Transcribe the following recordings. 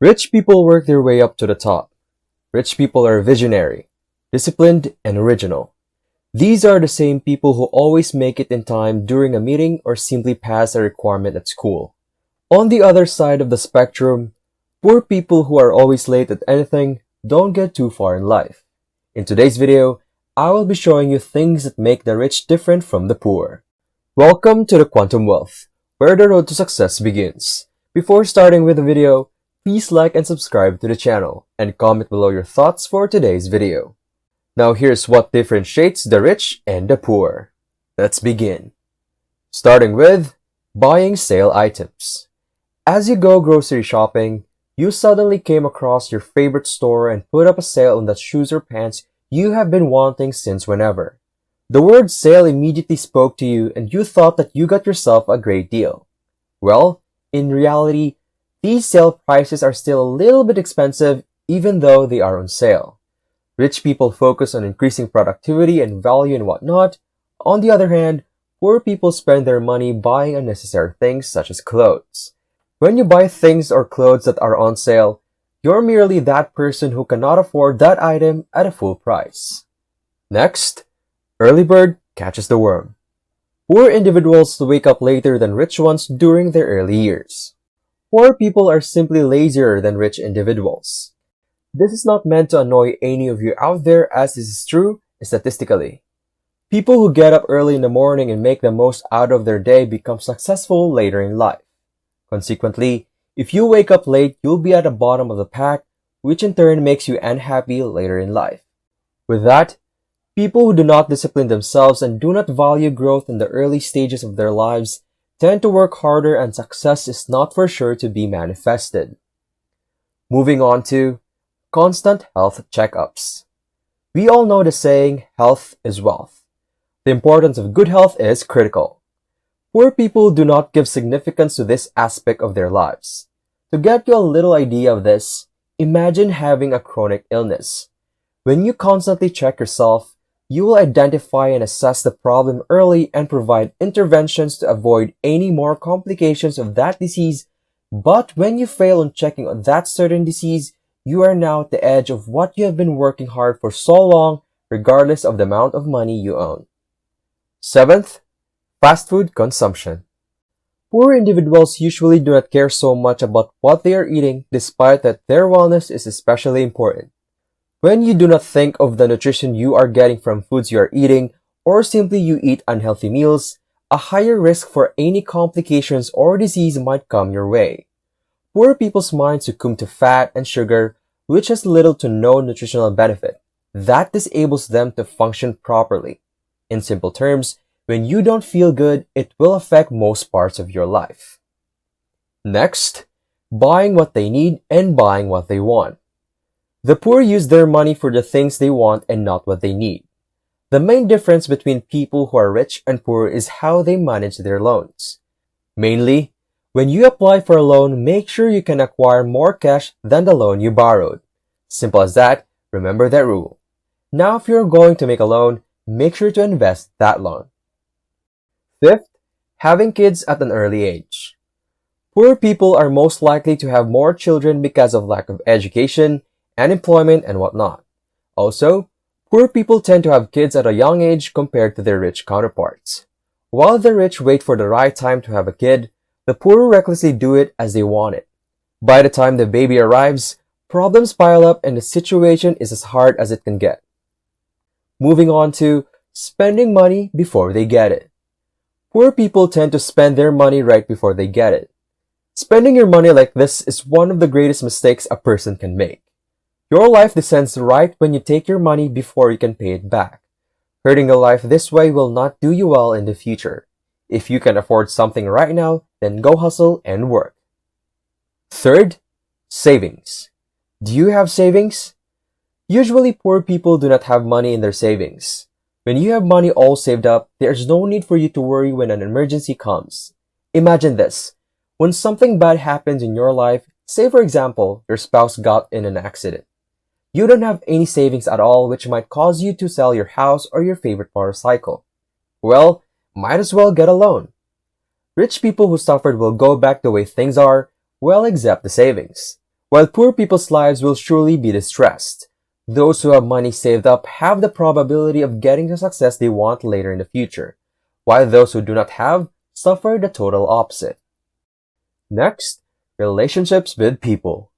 Rich people work their way up to the top. Rich people are visionary, disciplined, and original. These are the same people who always make it in time during a meeting or simply pass a requirement at school. On the other side of the spectrum, poor people who are always late at anything don't get too far in life. In today's video, I will be showing you things that make the rich different from the poor. Welcome to the Quantum Wealth, where the road to success begins. Before starting with the video, please like and subscribe to the channel and comment below your thoughts for today's video. Now here's what differentiates the rich and the poor. Let's begin. Starting with buying sale items. As you go grocery shopping, you suddenly came across your favorite store and put up a sale on that shoes or pants you have been wanting since whenever. The word sale immediately spoke to you and you thought that you got yourself a great deal. Well, in reality, these sale prices are still a little bit expensive even though they are on sale. Rich people focus on increasing productivity and value and whatnot. On the other hand, poor people spend their money buying unnecessary things such as clothes. When you buy things or clothes that are on sale, you're merely that person who cannot afford that item at a full price. Next, early bird catches the worm. Poor individuals wake up later than rich ones during their early years. Poor people are simply lazier than rich individuals. This is not meant to annoy any of you out there, as this is true statistically. People who get up early in the morning and make the most out of their day become successful later in life. Consequently, if you wake up late, you'll be at the bottom of the pack, which in turn makes you unhappy later in life. With that, people who do not discipline themselves and do not value growth in the early stages of their lives tend to work harder, and success is not for sure to be manifested. Moving on to constant health checkups. We all know the saying, health is wealth. The importance of good health is critical. Poor people do not give significance to this aspect of their lives. To get you a little idea of this, imagine having a chronic illness. When you constantly check yourself, you will identify and assess the problem early and provide interventions to avoid any more complications of that disease. But when you fail on checking on that certain disease, you are now at the edge of what you have been working hard for so long, regardless of the amount of money you own. Seventh, fast food consumption. Poor individuals usually do not care so much about what they are eating, despite that their wellness is especially important. When you do not think of the nutrition you are getting from foods you are eating, or simply you eat unhealthy meals, a higher risk for any complications or disease might come your way. Poor people's minds succumb to fat and sugar, which has little to no nutritional benefit. That disables them to function properly. In simple terms, when you don't feel good, it will affect most parts of your life. Next, buying what they need and buying what they want. The poor use their money for the things they want and not what they need. The main difference between people who are rich and poor is how they manage their loans. Mainly, when you apply for a loan, make sure you can acquire more cash than the loan you borrowed. Simple as that, remember that rule. Now if you're going to make a loan, make sure to invest that loan. Fifth, having kids at an early age. Poor people are most likely to have more children because of lack of education, unemployment, and whatnot. Also, poor people tend to have kids at a young age compared to their rich counterparts. While the rich wait for the right time to have a kid, the poor recklessly do it as they want it. By the time the baby arrives, problems pile up and the situation is as hard as it can get. Moving on to spending money before they get it. Poor people tend to spend their money right before they get it. Spending your money like this is one of the greatest mistakes a person can make. Your life descends right when you take your money before you can pay it back. Hurting your life this way will not do you well in the future. If you can afford something right now, then go hustle and work. Third, savings. Do you have savings? Usually poor people do not have money in their savings. When you have money all saved up, there's no need for you to worry when an emergency comes. Imagine this. When something bad happens in your life, say for example, your spouse got in an accident. You don't have any savings at all, which might cause you to sell your house or your favorite motorcycle. Well, might as well get a loan. Rich people who suffered will go back the way things are, well except the savings. While poor people's lives will surely be distressed, those who have money saved up have the probability of getting the success they want later in the future, while those who do not have suffer the total opposite. Next, relationships with people.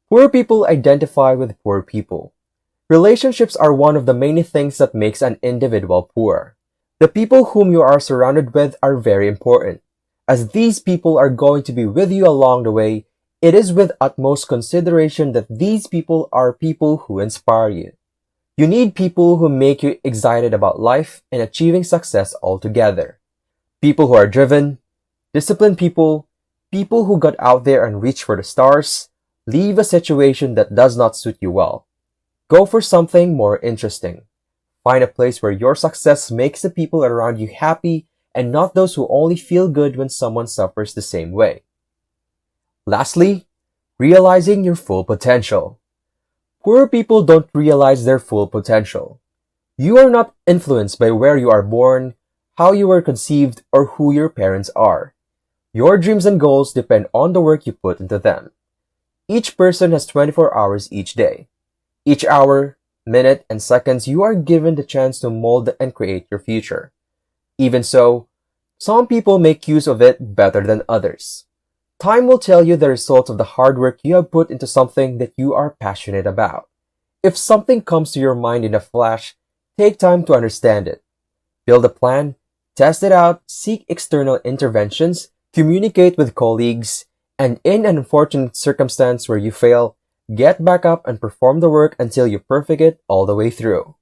Poor people identify with poor people. Relationships are one of the many things that makes an individual poor. The people whom you are surrounded with are very important. As these people are going to be with you along the way, it is with utmost consideration that these people are people who inspire you. You need people who make you excited about life and achieving success altogether. People who are driven, disciplined people, people who got out there and reached for the stars, leave a situation that does not suit you well. Go for something more interesting. Find a place where your success makes the people around you happy and not those who only feel good when someone suffers the same way. Lastly, realizing your full potential. Poor people don't realize their full potential. You are not influenced by where you are born, how you were conceived, or who your parents are. Your dreams and goals depend on the work you put into them. Each person has 24 hours each day. Each hour, minute, and seconds you are given the chance to mold and create your future. Even so, some people make use of it better than others. Time will tell you the results of the hard work you have put into something that you are passionate about. If something comes to your mind in a flash, take time to understand it. Build a plan, test it out, seek external interventions, communicate with colleagues, and in an unfortunate circumstance where you fail, get back up and perform the work until you perfect it all the way through.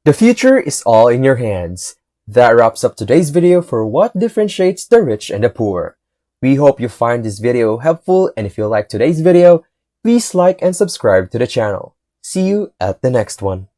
The future is all in your hands. That wraps up today's video for what differentiates the rich and the poor. We hope you find this video helpful, and if you like today's video, please like and subscribe to the channel. See you at the next one.